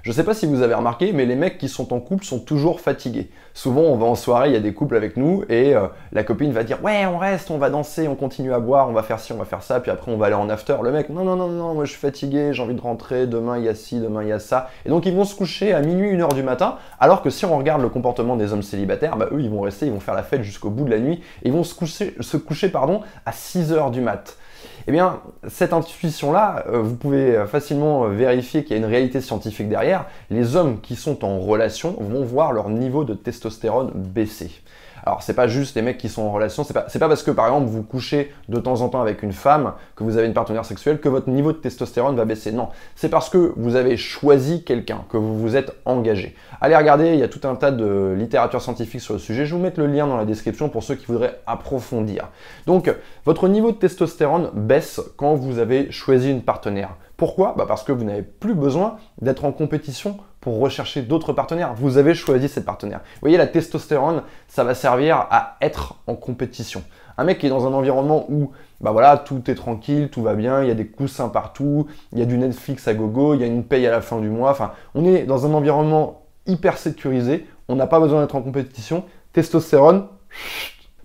Je sais pas si vous avez remarqué, mais les mecs qui sont en couple sont toujours fatigués. Souvent, on va en soirée, il y a des couples avec nous, et la copine va dire « Ouais, on reste, on va danser, on continue à boire, on va faire ci, on va faire ça, puis après on va aller en after. » Le mec « Non, non, non, non, moi je suis fatigué, j'ai envie de rentrer, demain il y a ci, demain il y a ça. » Et donc ils vont se coucher à minuit, 1h du matin, alors que si on regarde le comportement des hommes célibataires, bah, eux ils vont rester, ils vont faire la fête jusqu'au bout de la nuit, et ils vont se coucher à 6h du mat'. Eh bien, cette intuition-là, vous pouvez facilement vérifier qu'il y a une réalité scientifique derrière. Les hommes qui sont en relation vont voir leur niveau de testostérone baisser. Alors, c'est pas juste les mecs qui sont en relation, c'est pas parce que, par exemple, vous couchez de temps en temps avec une femme, que vous avez une partenaire sexuelle, que votre niveau de testostérone va baisser. Non, c'est parce que vous avez choisi quelqu'un, que vous vous êtes engagé. Allez regarder, il y a tout un tas de littérature scientifique sur le sujet. Je vais vous mettre le lien dans la description pour ceux qui voudraient approfondir. Donc, votre niveau de testostérone baisse quand vous avez choisi une partenaire. Pourquoi? Parce que vous n'avez plus besoin d'être en compétition pour rechercher d'autres partenaires. Vous avez choisi cette partenaire. Vous voyez, la testostérone, ça va servir à être en compétition. Un mec qui est dans un environnement où tout est tranquille, tout va bien, il y a des coussins partout, il y a du Netflix à gogo, il y a une paye à la fin du mois. Enfin, on est dans un environnement hyper sécurisé, on n'a pas besoin d'être en compétition. Testostérone,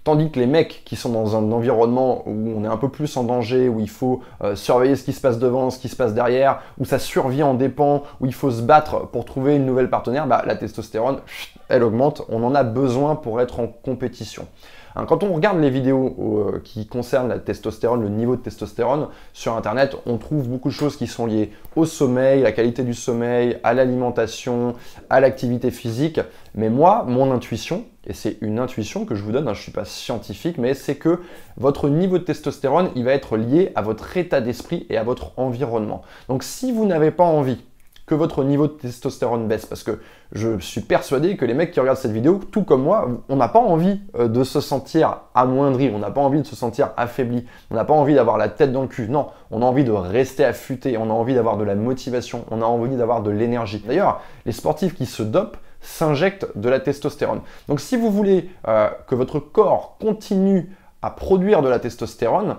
tandis que les mecs qui sont dans un environnement où on est un peu plus en danger, où il faut surveiller ce qui se passe devant, ce qui se passe derrière, où sa survie en dépend, où il faut se battre pour trouver une nouvelle partenaire, la testostérone, elle augmente, on en a besoin pour être en compétition. Quand on regarde les vidéos qui concernent la testostérone, le niveau de testostérone sur Internet, on trouve beaucoup de choses qui sont liées au sommeil, à la qualité du sommeil, à l'alimentation, à l'activité physique. Mais moi, mon intuition, et c'est une intuition que je vous donne, je ne suis pas scientifique, mais c'est que votre niveau de testostérone, il va être lié à votre état d'esprit et à votre environnement. Donc si vous n'avez pas envie que votre niveau de testostérone baisse, parce que je suis persuadé que les mecs qui regardent cette vidéo, tout comme moi, on n'a pas envie de se sentir amoindri, on n'a pas envie de se sentir affaibli, on n'a pas envie d'avoir la tête dans le cul, non, on a envie de rester affûté, on a envie d'avoir de la motivation, on a envie d'avoir de l'énergie. D'ailleurs, les sportifs qui se dopent s'injectent de la testostérone. Donc si vous voulez que votre corps continue à produire de la testostérone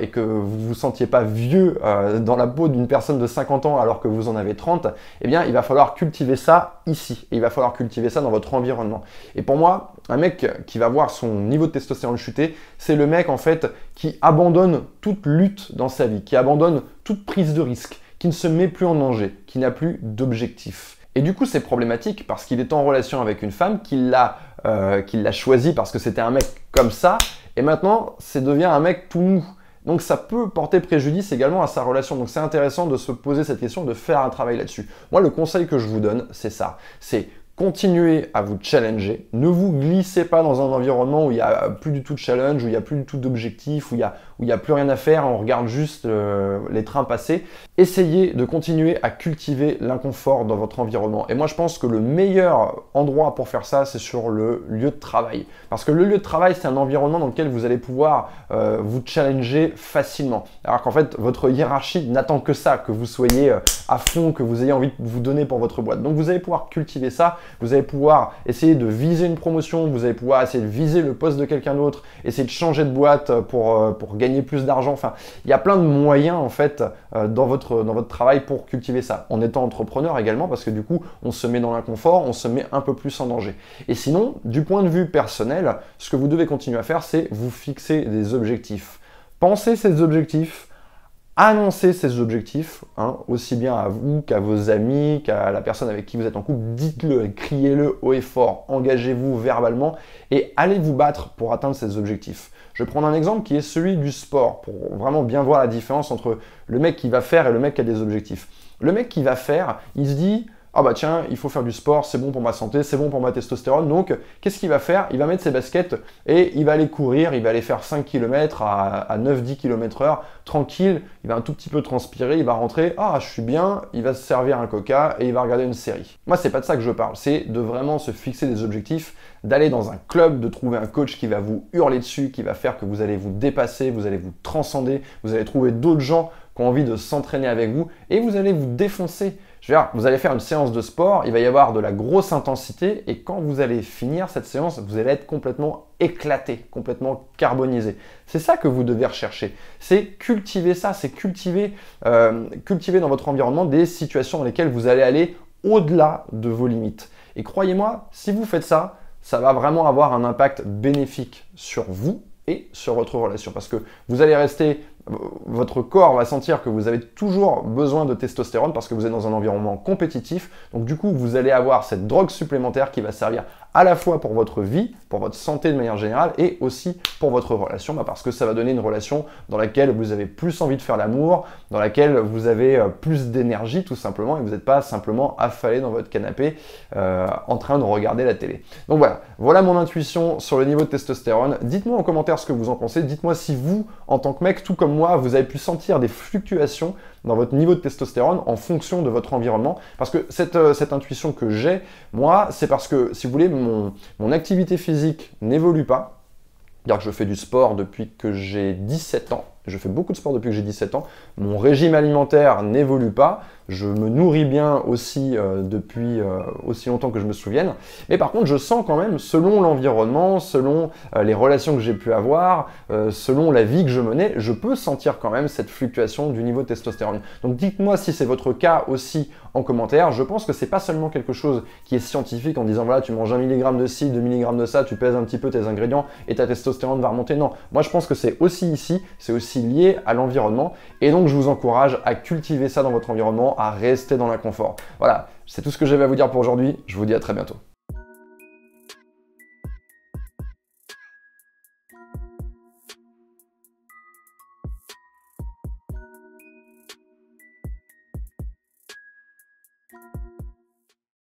et que vous ne vous sentiez pas vieux dans la peau d'une personne de 50 ans alors que vous en avez 30, eh bien il va falloir cultiver ça ici. Et il va falloir cultiver ça dans votre environnement. Et pour moi, un mec qui va voir son niveau de testostérone chuter, c'est le mec en fait qui abandonne toute lutte dans sa vie, qui abandonne toute prise de risque, qui ne se met plus en danger, qui n'a plus d'objectif. Et du coup, c'est problématique parce qu'il est en relation avec une femme qu'il l'a choisi parce que c'était un mec comme ça, et maintenant, ça devient un mec tout mou. Donc ça peut porter préjudice également à sa relation. Donc c'est intéressant de se poser cette question, de faire un travail là-dessus. Moi, le conseil que je vous donne, c'est ça. C'est continuez à vous challenger. Ne vous glissez pas dans un environnement où il n'y a plus du tout de challenge, où il n'y a plus du tout d'objectif, où il n'y a plus rien à faire, on regarde juste les trains passer. Essayez de continuer à cultiver l'inconfort dans votre environnement. Et moi, je pense que le meilleur endroit pour faire ça, c'est sur le lieu de travail. Parce que le lieu de travail, c'est un environnement dans lequel vous allez pouvoir vous challenger facilement. Alors qu'en fait, votre hiérarchie n'attend que ça, que vous soyez à fond, que vous ayez envie de vous donner pour votre boîte. Donc vous allez pouvoir cultiver ça. Vous allez pouvoir essayer de viser une promotion, vous allez pouvoir essayer de viser le poste de quelqu'un d'autre, essayer de changer de boîte pour gagner plus d'argent. Enfin, il y a plein de moyens en fait dans votre travail pour cultiver ça. En étant entrepreneur également, parce que du coup, on se met dans l'inconfort, on se met un peu plus en danger. Et sinon, du point de vue personnel, ce que vous devez continuer à faire, c'est vous fixer des objectifs. Pensez ces objectifs. Annoncez ces objectifs, aussi bien à vous qu'à vos amis, qu'à la personne avec qui vous êtes en couple. Dites-le, criez-le haut et fort, engagez-vous verbalement et allez vous battre pour atteindre ces objectifs. Je vais prendre un exemple qui est celui du sport, pour vraiment bien voir la différence entre le mec qui va faire et le mec qui a des objectifs. Le mec qui va faire, il se dit « Ah bah tiens, il faut faire du sport, c'est bon pour ma santé, c'est bon pour ma testostérone. » Donc, qu'est-ce qu'il va faire? Il va mettre ses baskets et il va aller courir, il va aller faire 5 km à 9-10 km/h, tranquille, il va un tout petit peu transpirer, il va rentrer, ah je suis bien, il va se servir un coca et il va regarder une série. Moi, c'est pas de ça que je parle, c'est de vraiment se fixer des objectifs, d'aller dans un club, de trouver un coach qui va vous hurler dessus, qui va faire que vous allez vous dépasser, vous allez vous transcender, vous allez trouver d'autres gens qui ont envie de s'entraîner avec vous et vous allez vous défoncer. Je veux dire, vous allez faire une séance de sport, il va y avoir de la grosse intensité et quand vous allez finir cette séance, vous allez être complètement éclaté, complètement carbonisé. C'est ça que vous devez rechercher. C'est cultiver ça, c'est cultiver dans votre environnement des situations dans lesquelles vous allez aller au-delà de vos limites. Et croyez-moi, si vous faites ça, ça va vraiment avoir un impact bénéfique sur vous et sur votre relation. Parce que vous allez rester, votre corps va sentir que vous avez toujours besoin de testostérone parce que vous êtes dans un environnement compétitif. Donc du coup, vous allez avoir cette drogue supplémentaire qui va servir à la fois pour votre vie, pour votre santé de manière générale et aussi pour votre relation, parce que ça va donner une relation dans laquelle vous avez plus envie de faire l'amour, dans laquelle vous avez plus d'énergie tout simplement et vous n'êtes pas simplement affalé dans votre canapé en train de regarder la télé. Donc voilà mon intuition sur le niveau de testostérone. Dites-moi en commentaire ce que vous en pensez, dites-moi si vous, en tant que mec, tout comme moi, vous avez pu sentir des fluctuations dans votre niveau de testostérone en fonction de votre environnement. Parce que cette intuition que j'ai, moi, c'est parce que, si vous voulez, mon activité physique n'évolue pas. C'est-à-dire que je fais du sport depuis que j'ai 17 ans. Je fais beaucoup de sport depuis que j'ai 17 ans. Mon régime alimentaire n'évolue pas. Je me nourris bien aussi depuis aussi longtemps que je me souvienne. Mais par contre, je sens quand même, selon l'environnement, selon les relations que j'ai pu avoir, selon la vie que je menais, je peux sentir quand même cette fluctuation du niveau de testostérone. Donc dites-moi si c'est votre cas aussi en commentaire. Je pense que c'est pas seulement quelque chose qui est scientifique en disant voilà, tu manges 1 mg de ci, 2 mg de ça, tu pèses un petit peu tes ingrédients et ta testostérone va remonter. Non, moi je pense que c'est aussi ici, c'est aussi lié à l'environnement. Et donc je vous encourage à cultiver ça dans votre environnement, à rester dans l'inconfort. Voilà, c'est tout ce que j'avais à vous dire pour aujourd'hui. Je vous dis à très bientôt.